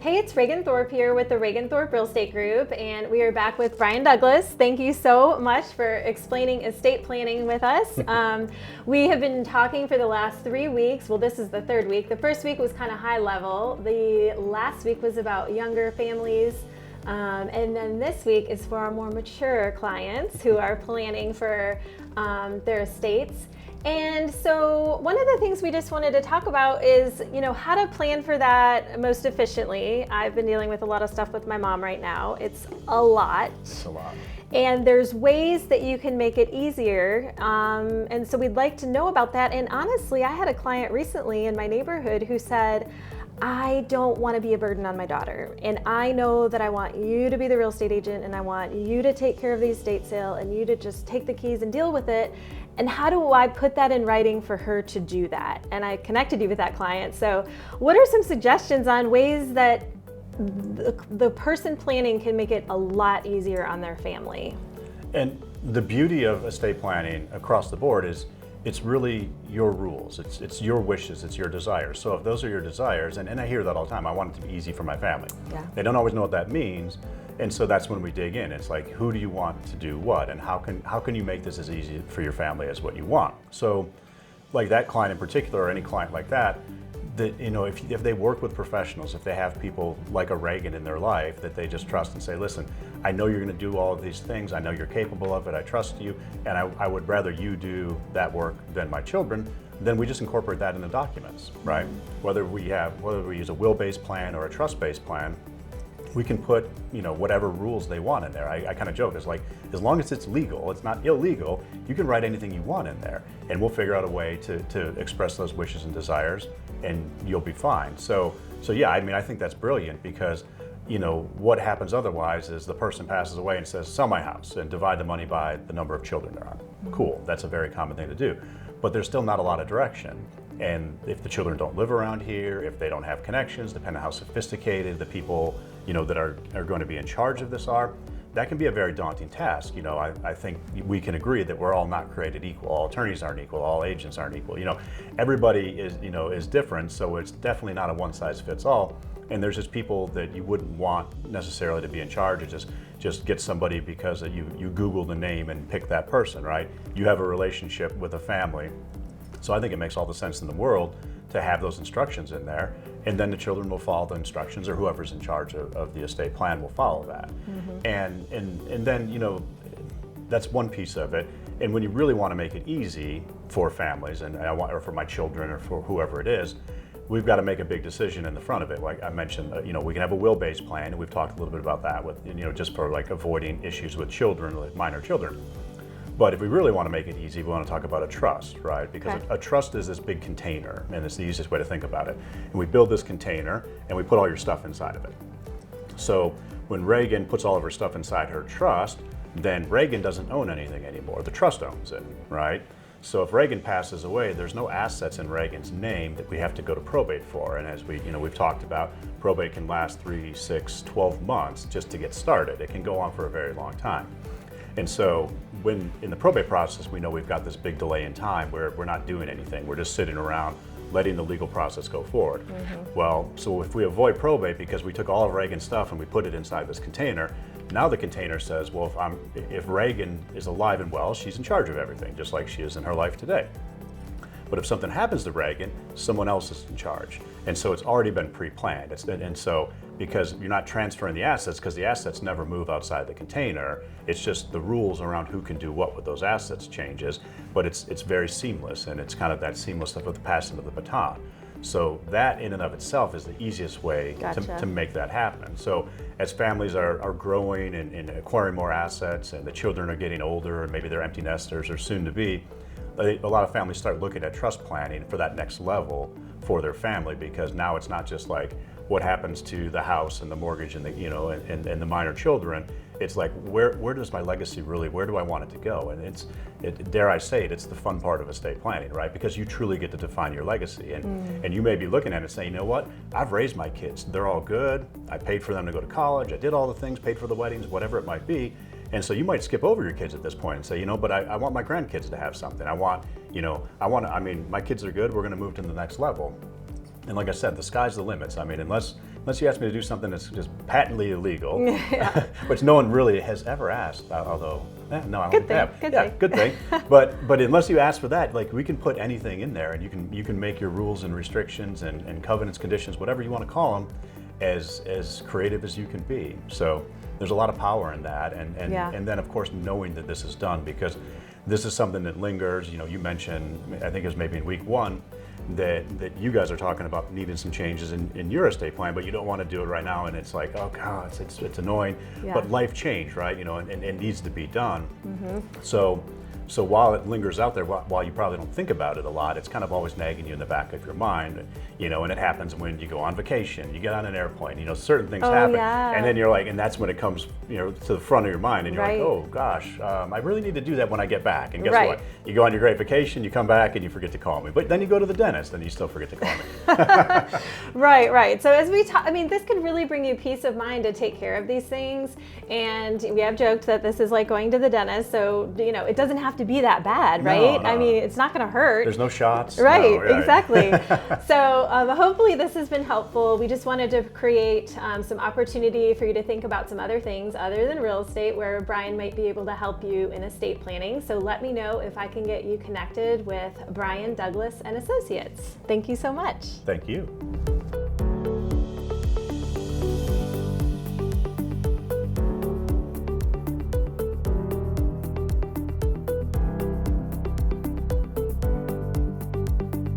Hey, it's Raegan Thorp here with the Raegan Thorp Real Estate Group, and we are back with Brian Douglas. Thank you so much for explaining estate planning with us. We have been talking for the last 3 weeks. Well, this is the third week. The first week was kind of high level. The last week was about younger families. And then this week is for our more mature clients who are planning for their estates. And so one of the things we just wanted to talk about is, how to plan for that most efficiently. I've been dealing with a lot of stuff with my mom right now. It's a lot. It's a lot. And there's ways that you can make it easier. And so we'd like to know about that. And honestly, I had a client recently in my neighborhood who said, I don't want to be a burden on my daughter. And I know that I want you to be the real estate agent, and I want you to take care of the estate sale, and you to just take the keys and deal with it. And how do I put that in writing for her to do that? And I connected you with that client. So what are some suggestions on ways that the person planning can make it a lot easier on their family? And the beauty of estate planning across the board is it's really your rules. It's your wishes, it's your desires. So if those are your desires, and I hear that all the time, I want it to be easy for my family. Yeah. They don't always know what that means. And so that's when we dig in. It's like, who do you want to do what? And how can you make this as easy for your family as what you want? So like that client in particular, or any client like that, if they work with professionals, if they have people like a Raegan in their life that they just trust and say, listen, I know you're going to do all of these things. I know you're capable of it. I trust you. And I would rather you do that work than my children. Then we just incorporate that in the documents, right? Whether we use a will-based plan or a trust-based plan, we can put, whatever rules they want in there. I kind of joke, it's like, as long as it's legal, it's not illegal, you can write anything you want in there, and we'll figure out a way to express those wishes and desires, and you'll be fine. So yeah, I think that's brilliant, because what happens otherwise is the person passes away and says, sell my house and divide the money by the number of children there are. Cool, that's a very common thing to do, but there's still not a lot of direction. And if the children don't live around here, if they don't have connections, depending on how sophisticated the people that are going to be in charge of this are, that can be a very daunting task. I think we can agree that we're all not created equal. All attorneys aren't equal. All agents aren't equal. Everybody is different. So it's definitely not a one size fits all. And there's just people that you wouldn't want necessarily to be in charge of just get somebody because you Google the name and pick that person, right? You have a relationship with a family. So I think it makes all the sense in the world to have those instructions in there, and then the children will follow the instructions, or whoever's in charge of the estate plan will follow that. Mm-hmm. And then that's one piece of it. And when you really want to make it easy for families, or for my children, or for whoever it is, we've got to make a big decision in the front of it. Like I mentioned, we can have a will-based plan, and we've talked a little bit about that with just for like avoiding issues with children, like minor children. But if we really want to make it easy, we want to talk about a trust, right? Because a trust is this big container, and it's the easiest way to think about it. And we build this container, and we put all your stuff inside of it. So when Raegan puts all of her stuff inside her trust, then Raegan doesn't own anything anymore. The trust owns it, right? So if Raegan passes away, there's no assets in Raegan's name that we have to go to probate for. And as we've talked about, probate can last 3, 6, 12 months just to get started. It can go on for a very long time. And so when in the probate process, we know we've got this big delay in time where we're not doing anything. We're just sitting around letting the legal process go forward. Mm-hmm. Well, so if we avoid probate because we took all of Raegan's stuff and we put it inside this container, now the container says, well, if Raegan is alive and well, she's in charge of everything, just like she is in her life today. But if something happens to Raegan, someone else is in charge. And so it's already been pre-planned. And so because you're not transferring the assets, because the assets never move outside the container, it's just the rules around who can do what with those assets changes, but it's very seamless, and it's kind of that seamless stuff with the passing of the baton. So that in and of itself is the easiest way to make that happen. So as families are growing and acquiring more assets, and the children are getting older, and maybe they're empty nesters or soon to be, a lot of families start looking at trust planning for that next level for their family, because now it's not just like what happens to the house and the mortgage and the the minor children. It's like where does my legacy really, where do I want it to go? And dare I say it's the fun part of estate planning, right? Because you truly get to define your legacy, and you may be looking at it and saying, you know what, I've raised my kids, they're all good, I paid for them to go to college, I did all the things, paid for the weddings, whatever it might be. And so you might skip over your kids at this point and say, but I want my grandkids to have something. my kids are good, we're gonna move to the next level. And like I said, the sky's the limits. Unless unless you ask me to do something that's just patently illegal, Yeah. which no one really has ever asked, although, no, I don't Good think they have. thing, good Yeah, thing. good thing. But unless you ask for that, like we can put anything in there, and you can make your rules and restrictions and covenants, conditions, whatever you want to call them, as creative as you can be. So there's a lot of power in that, and then of course knowing that this is done, because this is something that lingers. You know, you mentioned, I think it was maybe in week 1, that you guys are talking about needing some changes in your estate plan, but you don't want to do it right now, and it's like, oh God, it's annoying. Yeah. But life changed, right? You know, and it needs to be done. So while it lingers out there, while you probably don't think about it a lot, it's kind of always nagging you in the back of your mind, you know. And it happens when you go on vacation, you get on an airplane, you know, certain things happen, yeah. and then you're like, and that's when it comes, you know, to the front of your mind, and you're Right. like, oh gosh, I really need to do that when I get back. And guess Right. what? You go on your great vacation, you come back, and you forget to call me. But then you go to the dentist, and you still forget to call me. Right. So as we talk, I mean, this can really bring you peace of mind to take care of these things. And we have joked that this is like going to the dentist. So, you know, it doesn't have to be that bad, right? No. I mean, it's not going to hurt. There's no shots. Right, No, right. exactly. So hopefully this has been helpful. We just wanted to create some opportunity for you to think about some other things other than real estate, where Brian might be able to help you in estate planning. So let me know if I can get you connected with Brian Douglas and Associates. Thank you so much. Thank you.